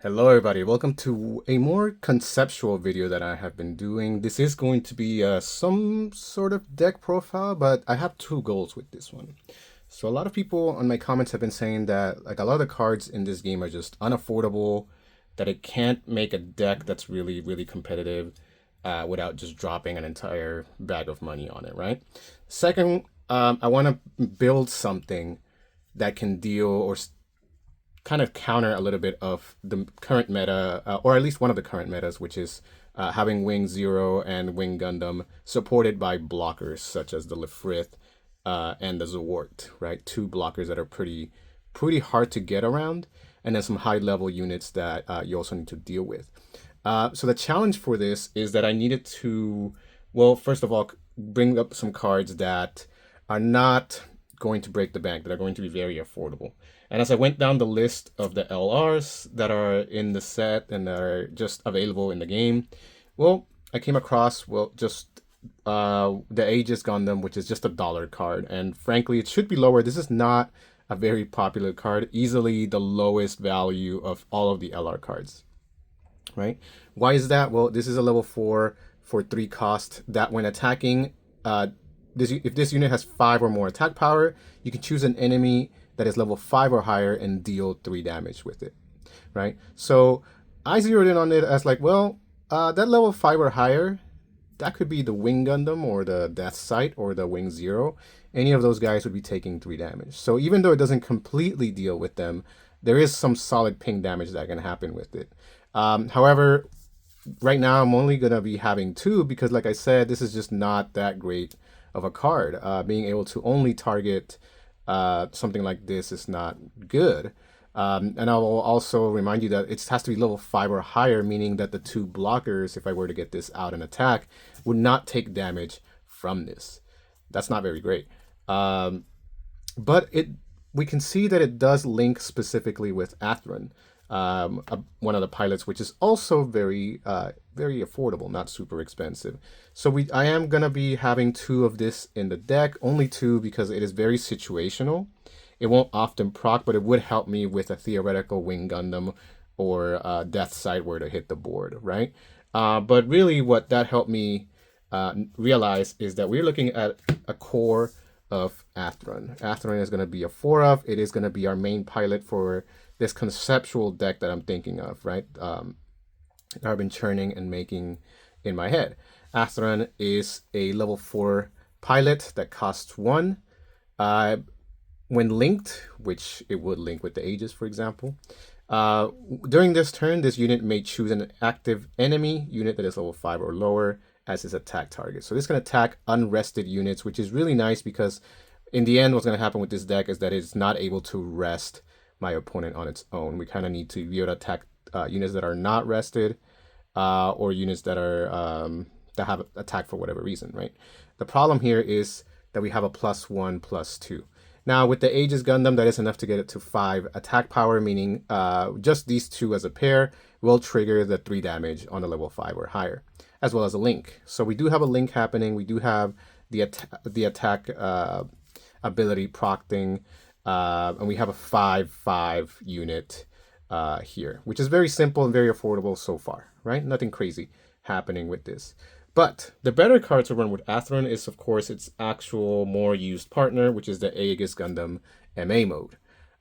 Hello everybody, welcome to a more conceptual video that I have been doing. This is going to be some sort of deck profile, but I have two goals with this one. So a lot of people on my comments have been saying that like a lot of the cards in this game are just unaffordable, that it can't make a deck that's really competitive without just dropping an entire bag of money on it, right? Second, I want to build something that can deal or kind of counter a little bit of the current meta, or at least one of the current metas, which is having Wing Zero and Wing Gundam supported by blockers such as the Lefrith and the Zawart, right? Two blockers that are pretty hard to get around, and then some high level units that you also need to deal with. So the challenge for this is that I needed to, well, first of all, bring up some cards that are not going to break the bank, that are going to be very affordable. And as I went down the list of the LRs that are in the set and that are just available in the game, well, I came across, just the Aegis Gundam, which is just $1 card. And frankly, it should be lower. This is not a very popular card, easily the lowest value of all of the LR cards, right? Why is that? Well, this is a level 4 for 3 cost that when attacking, if this unit has 5 or more attack power, you can choose an enemy that is level 5 or higher and deal 3 damage with it, right? So I zeroed in on it as like, well, that level 5 or higher, that could be the Wing Gundam or the Death Sight or the Wing Zero. Any of those guys would be taking 3 damage. So even though it doesn't completely deal with them, there is some solid ping damage that can happen with it. However, right now I'm only going to be having 2 because, like I said, this is just not that great of a card. Being able to only target something like this is not good. And I will also remind you that it has to be level 5 or higher, meaning that the 2 blockers, if I were to get this out and attack, would not take damage from this. That's not very great. But we can see that it does link specifically with Athron, one of the pilots, which is also very affordable, not super expensive. So I am gonna be having 2 of this in the deck, only 2 because it is very situational. It won't often proc, but it would help me with a theoretical Wing Gundam or Death Sight were to hit the board, right? But really, what that helped me realize is that we're looking at a core of Athron. Athron is going to be a 4 of. It is going to be our main pilot for this conceptual deck that I'm thinking of, right? I've been churning and making in my head. Athron is a level 4 pilot that costs 1. When linked, which it would link with the Aegis, for example, during this turn, this unit may choose an active enemy unit that is level 5 or lower as its attack target. So this can attack unrested units, which is really nice because in the end, what's going to happen with this deck is that it's not able to rest my opponent on its own. We kind of need to be able to attack units that are not rested or units that are that have attack for whatever reason, right? The problem here is that we have a +1/+2. Now with the Aegis Gundam, that is enough to get it to 5 attack power, meaning just these 2 as a pair will trigger the 3 damage on a level 5 or higher, as well as a link. So we do have a link happening. We do have the attack ability procting, and we have a 5/5 unit here, which is very simple and very affordable so far, right? Nothing crazy happening with this. But the better card to run with Athron is, of course, its actual more used partner, which is the Aegis Gundam MA mode.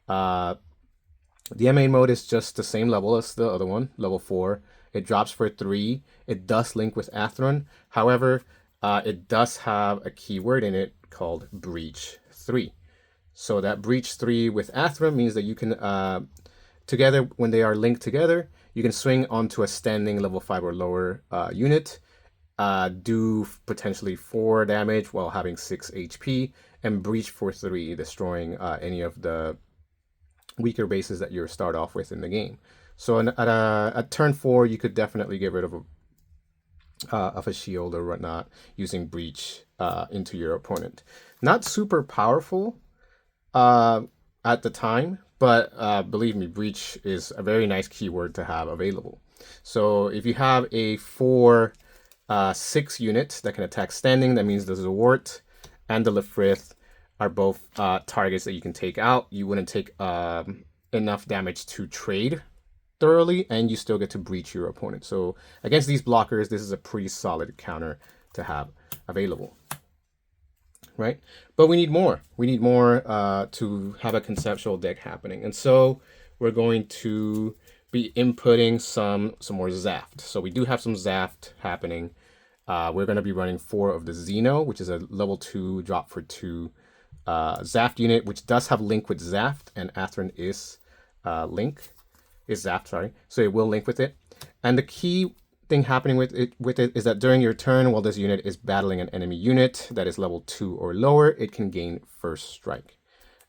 The MA mode is just the same level as the other one, level 4. It drops for 3. It does link with Athron. However, it does have a keyword in it called Breach 3. So that Breach 3 with Athron means that you can, together, when they are linked together, you can swing onto a standing level 5 or lower unit, do potentially 4 damage while having 6 HP, and breach for 3, destroying any of the weaker bases that you start off with in the game. So at turn 4, you could definitely get rid of a shield or whatnot using breach into your opponent. Not super powerful at the time, but believe me, breach is a very nice keyword to have available. So if you have a 4/6 unit that can attack standing, that means the Zawart and the Lefrith are both targets that you can take out. You wouldn't take enough damage to trade thoroughly, and you still get to breach your opponent. So against these blockers, this is a pretty solid counter to have available, right? But we need more. We need more to have a conceptual deck happening. And so we're going to be inputting some more Zaft. So we do have some Zaft happening. We're going to be running 4 of the Xeno, which is a level 2 drop for 2 Zaft unit, which does have link with Zaft, and Atheron is Zaft, sorry. So it will link with it. And the key thing happening with it is that during your turn, while this unit is battling an enemy unit that is level 2 or lower, it can gain first strike.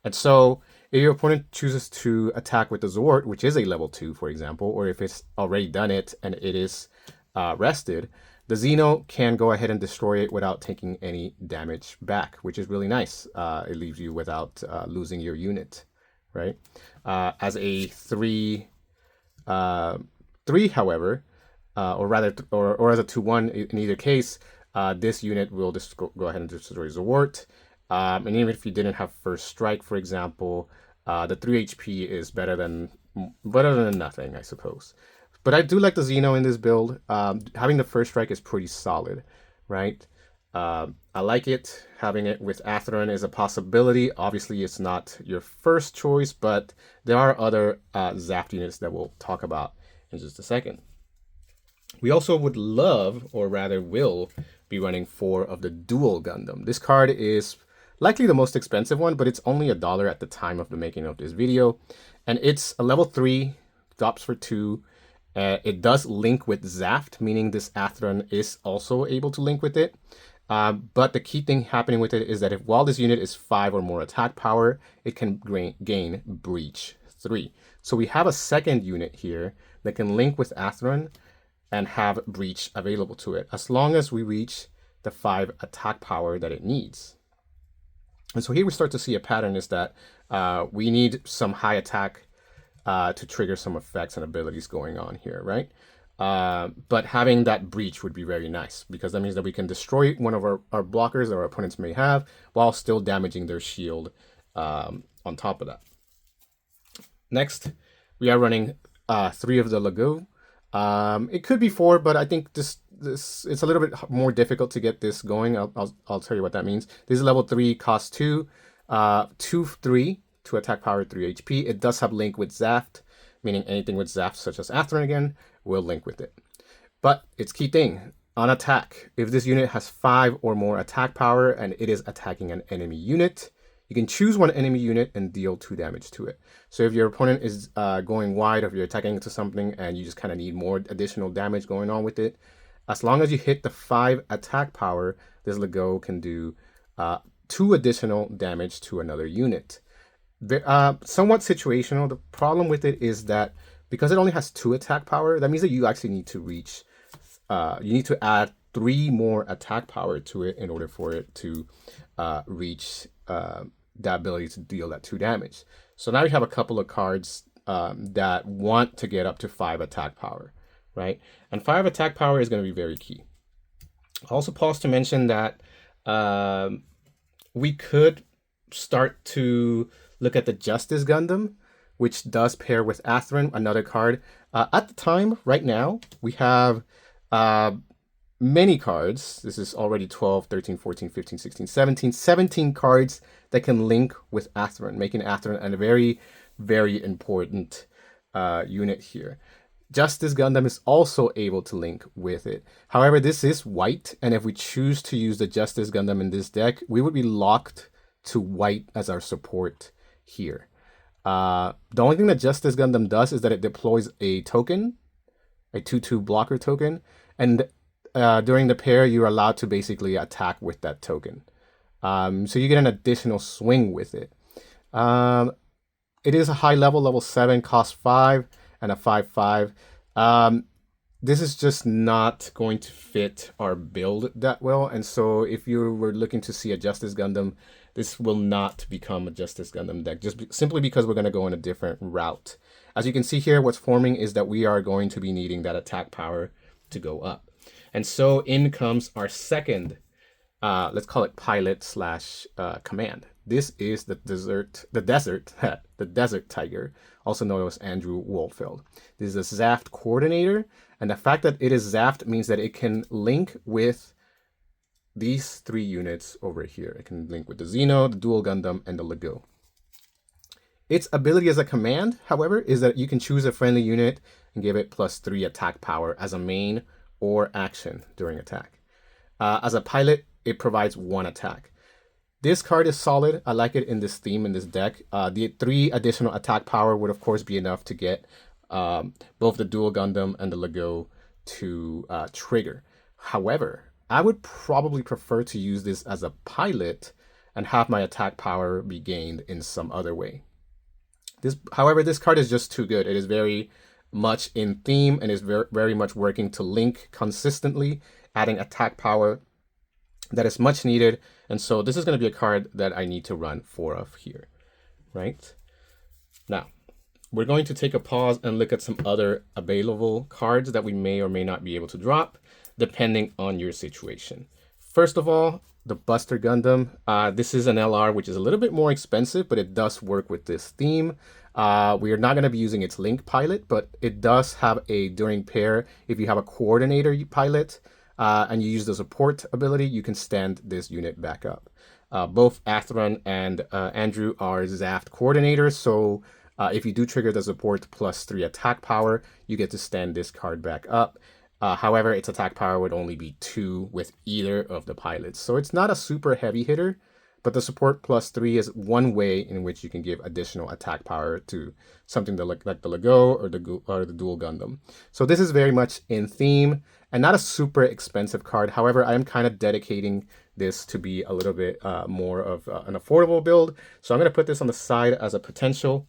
And so if your opponent chooses to attack with the Zort, which is a level 2, for example, or if it's already done it and it is rested, the Xeno can go ahead and destroy it without taking any damage back, which is really nice. It leaves you without losing your unit, right? As a 3, however, or as a 2/1 in either case, this unit will just go ahead and destroy Zort. And even if you didn't have first strike, for example, the 3 HP is better than nothing, I suppose. But I do like the Xeno in this build. Having the first strike is pretty solid, right? I like it. Having it with Atheron is a possibility. Obviously, it's not your first choice, but there are other Zaft units that we'll talk about in just a second. We also would love, or rather will, be running 4 of the Dual Gundam. This card is likely the most expensive one, but it's only $1 at the time of the making of this video. And it's a level 3, drops for 2. It does link with Zaft, meaning this Atheron is also able to link with it. But the key thing happening with it is that while this unit is 5 or more attack power, it can gain Breach 3. So we have a second unit here that can link with Atheron and have Breach available to it, as long as we reach the 5 attack power that it needs. And so here we start to see a pattern is that we need some high attack to trigger some effects and abilities going on here, right? But having that breach would be very nice, because that means that we can destroy one of our blockers that our opponents may have while still damaging their shield on top of that. Next, we are running 3 of the Lego. It could be 4, but I think this it's a little bit more difficult to get this going. I'll tell you what that means. This is level 3, cost 2, 2/3 to attack power 3 HP. It does have link with Zaft, meaning anything with Zaft, such as Atheron again, will link with it. But its key thing, on attack, if this unit has 5 or more attack power and it is attacking an enemy unit, you can choose one enemy unit and deal 2 damage to it. So if your opponent is going wide, or if you're attacking into something and you just kind of need more additional damage going on with it, as long as you hit the 5 attack power, this Lego can do 2 additional damage to another unit. Somewhat situational. The problem with it is that because it only has 2 attack power, that means that you actually need to reach, you need to add 3 more attack power to it in order for it to reach the ability to deal that 2 damage. So now we have a couple of cards that want to get up to 5 attack power, right? And 5 attack power is going to be very key. I'll also pause to mention that we could start to look at the Justice Gundam, which does pair with Atheron, another card. At the time, right now, we have many cards. This is already 12, 13, 14, 15, 16, 17 cards that can link with Atheron, making Atheron a very, very important unit here. Justice Gundam is also able to link with it. However, this is white, and if we choose to use the Justice Gundam in this deck, we would be locked to white as our support here. The only thing that Justice Gundam does is that it deploys a token, a 2/2 blocker token, and during the pair, you're allowed to basically attack with that token. So you get an additional swing with it. It is a high level 7, cost 5, and a 5/5. This is just not going to fit our build that well, and so if you were looking to see a Justice Gundam, this will not become a Justice Gundam deck, simply because we're going to go in a different route. As you can see here, what's forming is that we are going to be needing that attack power to go up. And so in comes our second, let's call it pilot / command. This is the desert tiger, also known as Andrew Wolfeld. This is a Zaft coordinator, and the fact that it is Zaft means that it can link with these 3 units over here. It can link with the Xeno, the Dual Gundam, and the Lego. Its ability as a command, however, is that you can choose a friendly unit and give it +3 attack power as a main or action during attack. As a pilot, it provides 1 attack. This card is solid. I like it in this theme, in this deck. The 3 additional attack power would, of course, be enough to get both the Dual Gundam and the Lego to trigger. However, I would probably prefer to use this as a pilot and have my attack power be gained in some other way. However, this card is just too good. It is very much in theme and is very much working to link consistently, adding attack power that is much needed. And so this is going to be a card that I need to run 4 of here, right? Now, we're going to take a pause and look at some other available cards that we may or may not be able to drop, depending on your situation. First of all, the Buster Gundam. This is an LR, which is a little bit more expensive, but it does work with this theme. We are not going to be using its link pilot, but it does have a during pair. If you have a coordinator pilot and you use the support ability, you can stand this unit back up. Both Athron and Andrew are Zaft coordinators, so if you do trigger the support +3 attack power, you get to stand this card back up. However, its attack power would only be 2 with either of the pilots. So it's not a super heavy hitter, but the support +3 is one way in which you can give additional attack power to something like the Lego or the Dual Gundam. So this is very much in theme and not a super expensive card. However, I am kind of dedicating this to be a little bit more of an affordable build. So I'm going to put this on the side as a potential.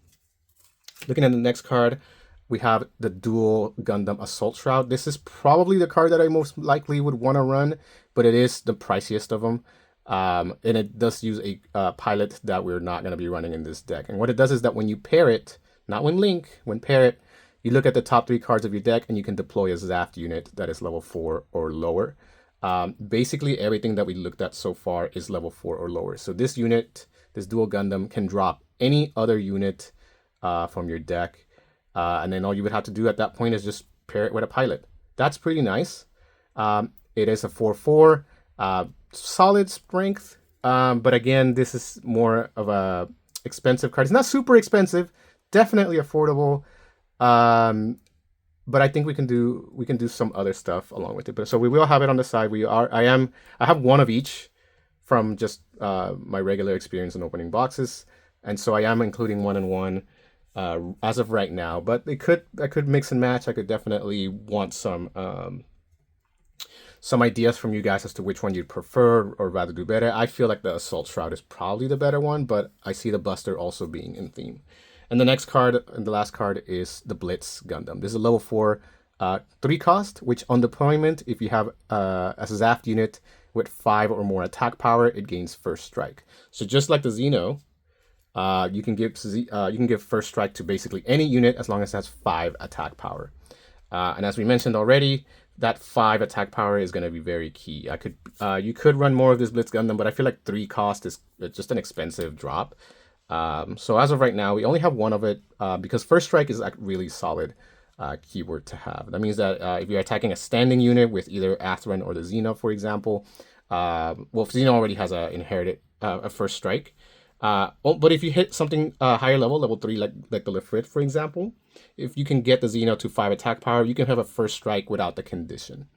Looking at the next card, we have the Dual Gundam Assault Shroud. This is probably the card that I most likely would want to run, but it is the priciest of them. And it does use a pilot that we're not going to be running in this deck. And what it does is that when you pair it, not when link, when pair it, you look at the top 3 cards of your deck and you can deploy a Zaft unit that is level 4 or lower. Basically, everything that we looked at so far is level 4 or lower. So this unit, this Dual Gundam, can drop any other unit from your deck. And then all you would have to do at that point is just pair it with a pilot. That's pretty nice. It is a 4/4, solid strength. But again, this is more of a expensive card. It's not super expensive, definitely affordable. But I think we can do some other stuff along with it. But so we will have it on the side. I have one of each from just my regular experience in opening boxes, and so I am including 1 and 1. As of right now, but I could mix and match. I could definitely want some ideas from you guys as to which one you'd prefer or rather do better. I feel like the Assault Shroud is probably the better one, but I see the Buster also being in theme. And the next card, and the last card, is the Blitz Gundam. This is a level 4 3 cost, which on deployment, if you have a Zaft unit with 5 or more attack power, it gains first strike. So just like the Xeno, you can give first strike to basically any unit as long as it has 5 attack power. And as we mentioned already, that 5 attack power is going to be very key. You could run more of this Blitz Gundam, but I feel like 3 cost is just an expensive drop. So as of right now, we only have 1 of it because first strike is a really solid keyword to have. That means that if you're attacking a standing unit with either Athron or the Xeno, for example, well, Xeno already has a inherited a first strike. But if you hit something higher level 3, like the Lefrit, for example, if you can get the Xeno to 5 attack power, you can have a first strike without the condition,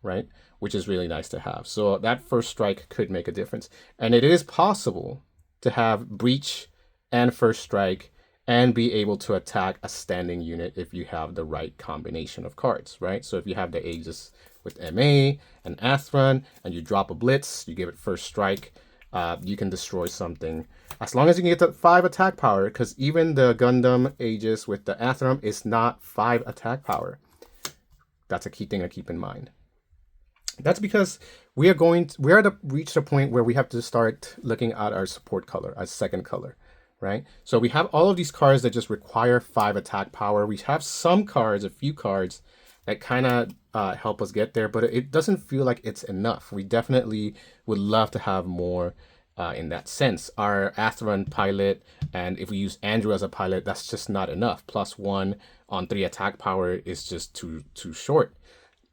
right? Which is really nice to have. So that first strike could make a difference. And it is possible to have breach and first strike and be able to attack a standing unit if you have the right combination of cards, right? So if you have the Aegis with MA and Athron and you drop a blitz, you give it first strike, you can destroy something. As long as you can get to 5 attack power, because even the Gundam Aegis with the Athron is not 5 attack power. That's a key thing to keep in mind. That's because we are to reach a point where we have to start looking at our support color, our second color, right? So we have all of these cards that just require 5 attack power. We have some cards, a few cards, that kind of help us get there, but it doesn't feel like it's enough. We definitely would love to have more. in that sense. Our Atheron pilot, and if we use Andrew as a pilot, that's just not enough. +1 on 3 attack power is just too short.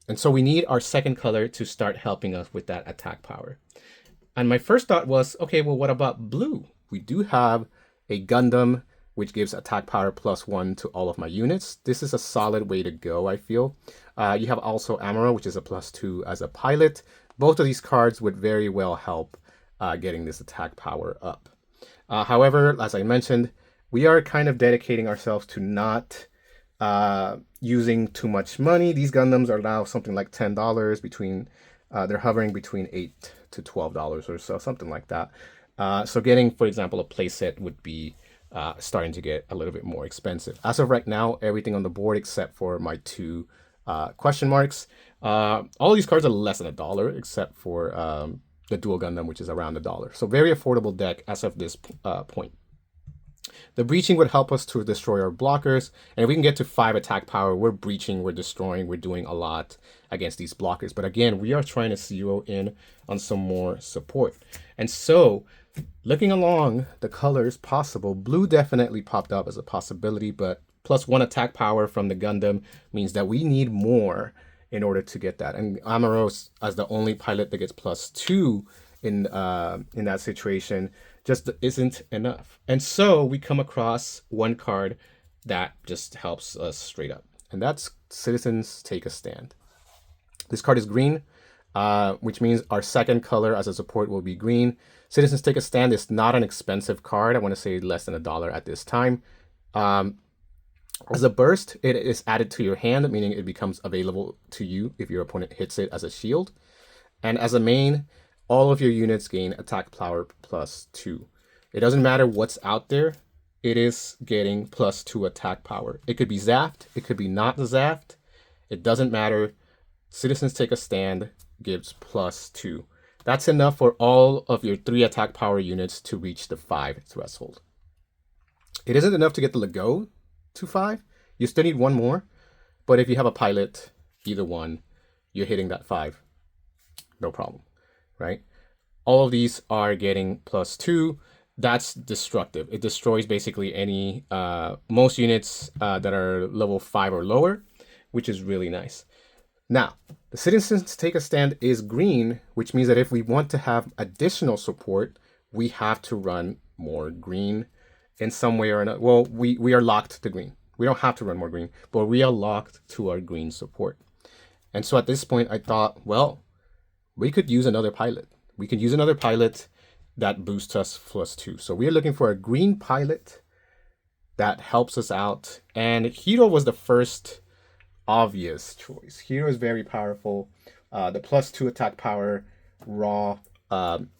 And so we need our second color to start helping us with that attack power. And my first thought was, okay, well, what about blue? We do have a Gundam, which gives attack power +1 to all of my units. This is a solid way to go, I feel. You have also Amuro, which is a +2 as a pilot. Both of these cards would very well help getting this attack power up. However, as I mentioned, we are kind of dedicating ourselves to not using too much money. These Gundams are now something like $10 between, they're hovering between $8 to $12 or so, something like that. So getting, for example, a playset would be starting to get a little bit more expensive. As of right now, everything on the board except for my 2 question marks. All these cards are less than $1, except for the Dual Gundam, which is around $1. So very affordable deck as of this point. The breaching would help us to destroy our blockers. And if we can get to 5 attack power, we're breaching, we're destroying, we're doing a lot against these blockers. But again, we are trying to zero in on some more support. And so, looking along the colors possible, blue definitely popped up as a possibility, but +1 attack power from the Gundam means that we need more in order to get that. And Amuro, as the only pilot that gets +2 in that situation, just isn't enough. And so we come across one card that just helps us straight up, and that's Citizens Take a Stand. This card is green, which means our second color as a support will be green. Citizens Take a Stand is not an expensive card. I want to say less than $1 at this time. As a burst, it is added to your hand, meaning it becomes available to you if your opponent hits it as a shield. And as a main, all of your units gain attack power +2. It doesn't matter what's out there, it is getting +2 attack power. It could be Zaft, it could be not Zaft. It doesn't matter. Citizens Take a Stand gives +2. That's enough for all of your 3 attack power units to reach the 5 threshold. It isn't enough to get the Lego to 5. You still need one more. But if you have a pilot, either one, you're hitting that 5. No problem, right? All of these are getting +2. That's destructive. It destroys basically any, most units that are level 5 or lower, which is really nice. Now, the Citizens Take a Stand is green, which means that if we want to have additional support, we have to run more green in some way or another. Well, we are locked to green. We don't have to run more green, but we are locked to our green support. And so at this point, I thought, well, we could use another pilot. We could use another pilot that boosts us +2. So we are looking for a green pilot that helps us out. And Hero was the first obvious choice. Hero is very powerful. The +2 attack power raw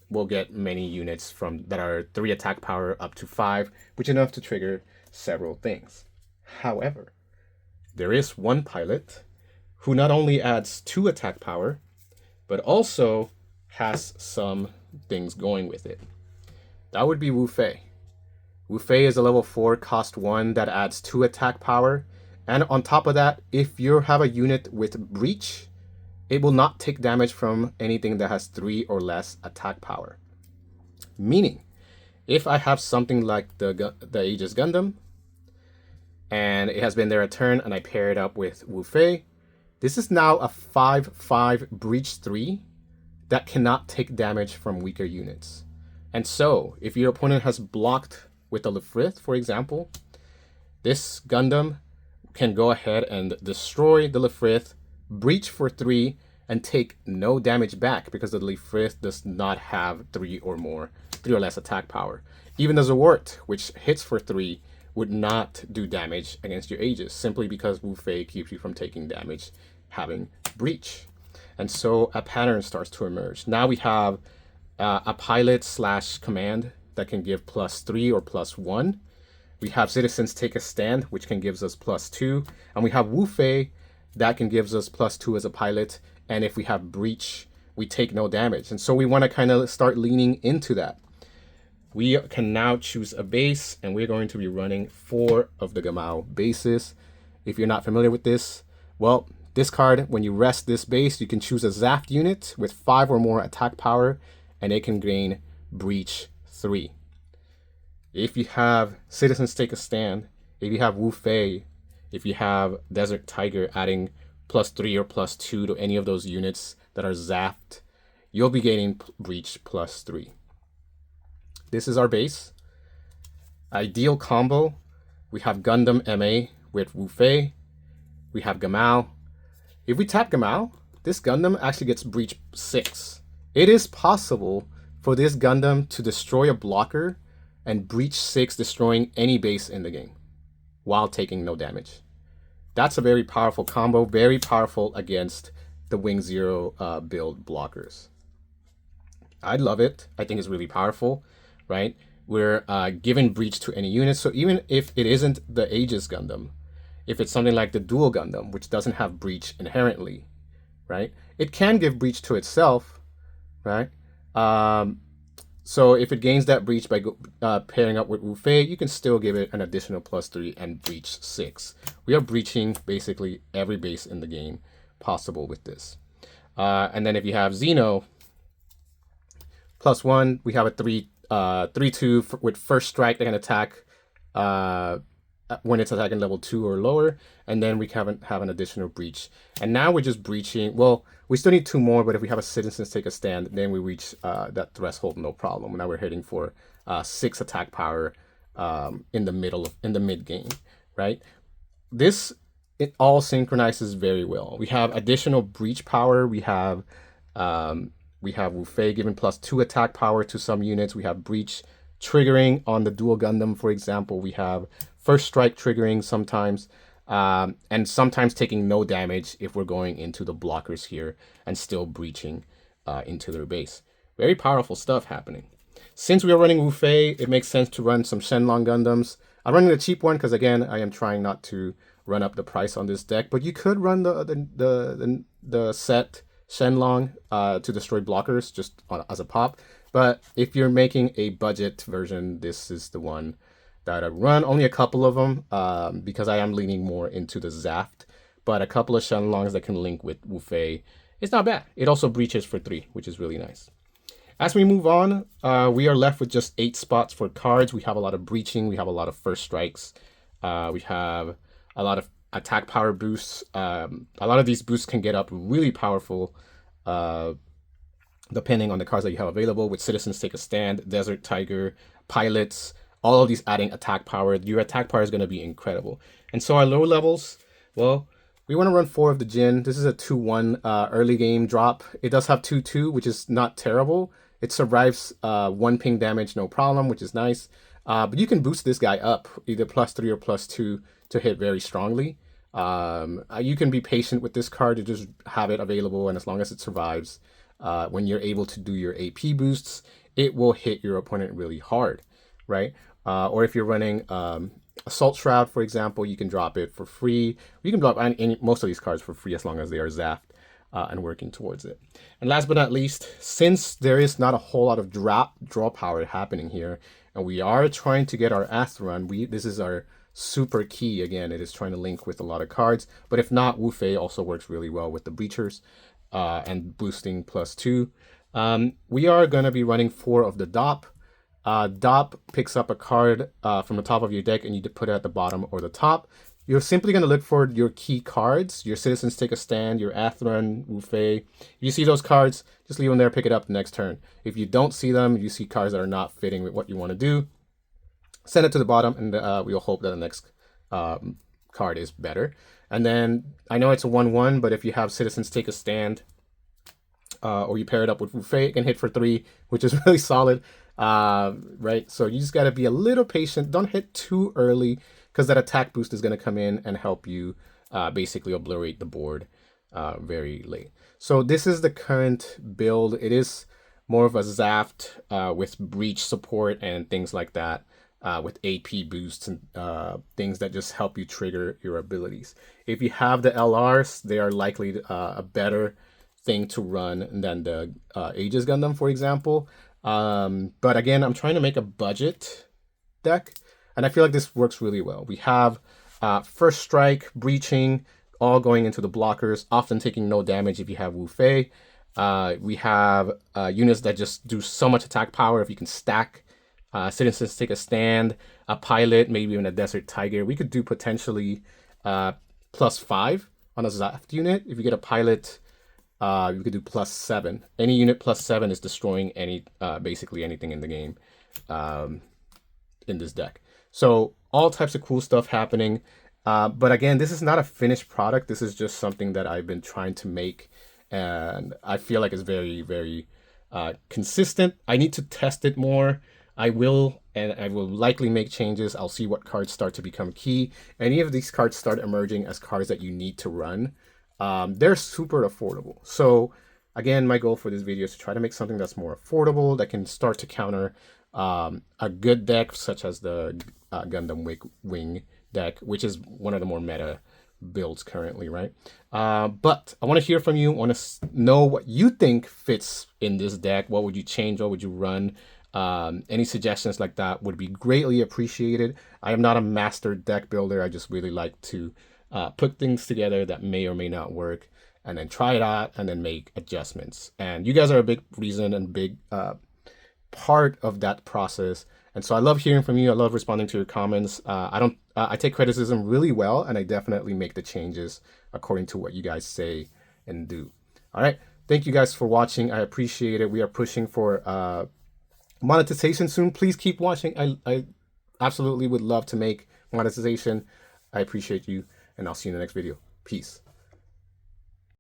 will get many units from that are 3 attack power up to 5, which is enough to trigger several things. However, there is one pilot who not only adds 2 attack power, but also has some things going with it. That would be Wufei. Wufei is a level 4 cost 1 that adds 2 attack power. And on top of that, if you have a unit with breach, it will not take damage from anything that has 3 or less attack power. Meaning, if I have something like the Aegis Gundam, and it has been there a turn, and I pair it up with Wufei, this is now a 5/5 breach 3 that cannot take damage from weaker units. And so, if your opponent has blocked with the Lefrith, for example, this Gundam can go ahead and destroy the Lefrith, breach for 3, and take no damage back because the Lefrith does not have 3 or less attack power. Even the Zawart, which hits for 3, would not do damage against your Aegis, simply because Wufei keeps you from taking damage having breach. And so a pattern starts to emerge. Now we have a pilot / command that can give +3 or +1. We have Citizens Take a Stand, which can gives us +2. And we have Wufei that can gives us +2 as a pilot. And if we have breach, we take no damage. And so we want to kind of start leaning into that. We can now choose a base, and we're going to be running 4 of the Gamow bases. If you're not familiar with this, well, this card, when you rest this base, you can choose a Zaft unit with 5 or more attack power, and it can gain breach 3. If you have Citizens Take a Stand, if you have Wufei, if you have Desert Tiger adding +3 or +2 to any of those units that are Zaft, you'll be getting breach +3. This is our base. Ideal combo, we have Gundam MA with Wufei. We have Gamow. If we tap Gamow, this Gundam actually gets breach 6. It is possible for this Gundam to destroy a blocker and breach 6, destroying any base in the game while taking no damage. That's a very powerful combo, very powerful against the Wing Zero build blockers. I love it. I think it's really powerful, right? We're giving breach to any unit. So even if it isn't the Aegis Gundam, if it's something like the Dual Gundam, which doesn't have breach inherently, right? It can give breach to itself, right? So if it gains that breach by pairing up with Wufei, you can still give it an additional +3 and breach 6. We are breaching basically every base in the game possible with this. And then if you have Xeno, +1, we have a 3/2 with first strike that can attack when it's attacking level 2 or lower, and then we have an additional breach. And now we're just breaching. Well, we still need 2 more, but if we have a Citizens Take a Stand, then we reach that threshold, no problem. Now we're heading for 6 attack power in the mid game, right? It all synchronizes very well. We have additional breach power. We have Wufei giving +2 attack power to some units. We have breach triggering on the Dual Gundam, for example. We have first strike triggering sometimes, and sometimes taking no damage if we're going into the blockers here and still breaching into their base. Very powerful stuff happening. Since we are running Wufei, it makes sense to run some Shenlong Gundams. I'm running the cheap one because, again, I am trying not to run up the price on this deck, but you could run the set Shenlong to destroy blockers just as a pop. But if you're making a budget version, this is the one that I run. Only a couple of them because I am leaning more into the Zaft. But a couple of Shenlongs that can link with Wufei, it's not bad. It also breaches for 3, which is really nice. As we move on, we are left with just 8 spots for cards. We have a lot of breaching. We have a lot of first strikes. We have a lot of attack power boosts. A lot of these boosts can get up really powerful depending on the cards that you have available. With Citizens Take a Stand, Desert Tiger, Pilots, all of these adding attack power. Your attack power is going to be incredible. And so our lower levels, well, we want to run 4 of the Ginn. This is a 2/1 early game drop. It does have 2/2, which is not terrible. It survives 1 ping damage, no problem, which is nice. But you can boost this guy up, either +3 or +2 to hit very strongly. You can be patient with this card to just have it available, and as long as it survives, when you're able to do your AP boosts, it will hit your opponent really hard, right? Or if you're running Assault Shroud, for example, you can drop it for free. You can drop most of these cards for free as long as they are Zaft and working towards it. And last but not least, since there is not a whole lot of draw power happening here, and we are trying to get our ass run, this is our super key. Again, it is trying to link with a lot of cards, but if not, Wufei also works really well with the breachers and boosting +2. We are going to be running 4 of the Dopp. Dopp picks up a card from the top of your deck and you put it at the bottom or the top. You're simply going to look for your key cards, your Citizens Take a Stand, your Atheron, Wufei. If you see those cards, just leave them there, pick it up the next turn. If you don't see them, you see cards that are not fitting with what you want to do, send it to the bottom, and we'll hope that the next card is better. And then, I know it's a 1/1, but if you have Citizens Take a Stand, or you pair it up with Wufei, it can hit for 3, which is really solid, right? So you just got to be a little patient. Don't hit too early, because that attack boost is going to come in and help you basically obliterate the board very late. So this is the current build. It is more of a Zaft with breach support and things like that. With AP boosts and things that just help you trigger your abilities. If you have the LRs, they are likely a better thing to run than the Aegis Gundam, for example. But again, I'm trying to make a budget deck, and I feel like this works really well. We have first strike, breaching, all going into the blockers, often taking no damage if you have Wufei. We have units that just do so much attack power. If you can stack citizens take a stand, a pilot, maybe even a desert tiger, we could do potentially +5 on a Zaft unit. If you get a pilot, you could do +7. Any unit +7 is destroying basically anything in the game in this deck. So all types of cool stuff happening. But again, this is not a finished product. This is just something that I've been trying to make, and I feel like it's very, very consistent. I need to test it more. I will, and I will likely make changes. I'll see what cards start to become key. Any of these cards start emerging as cards that you need to run. They're super affordable. So again, my goal for this video is to try to make something that's more affordable, that can start to counter a good deck such as the Gundam Wing deck, which is one of the more meta builds currently, right? But I want to hear from you. I want to know what you think fits in this deck. What would you change? What would you run? Any suggestions like that would be greatly appreciated. I am not a master deck builder. I just really like to put things together that may or may not work, and then try it out and then make adjustments. And you guys are a big reason and big part of that process. And so I love hearing from you. I love responding to your comments. I take criticism really well, and I definitely make the changes according to what you guys say and do. All right. Thank you guys for watching. I appreciate it. We are pushing for monetization soon. Please keep watching. I absolutely would love to make monetization. I appreciate you, and I'll see you in the next video. Peace.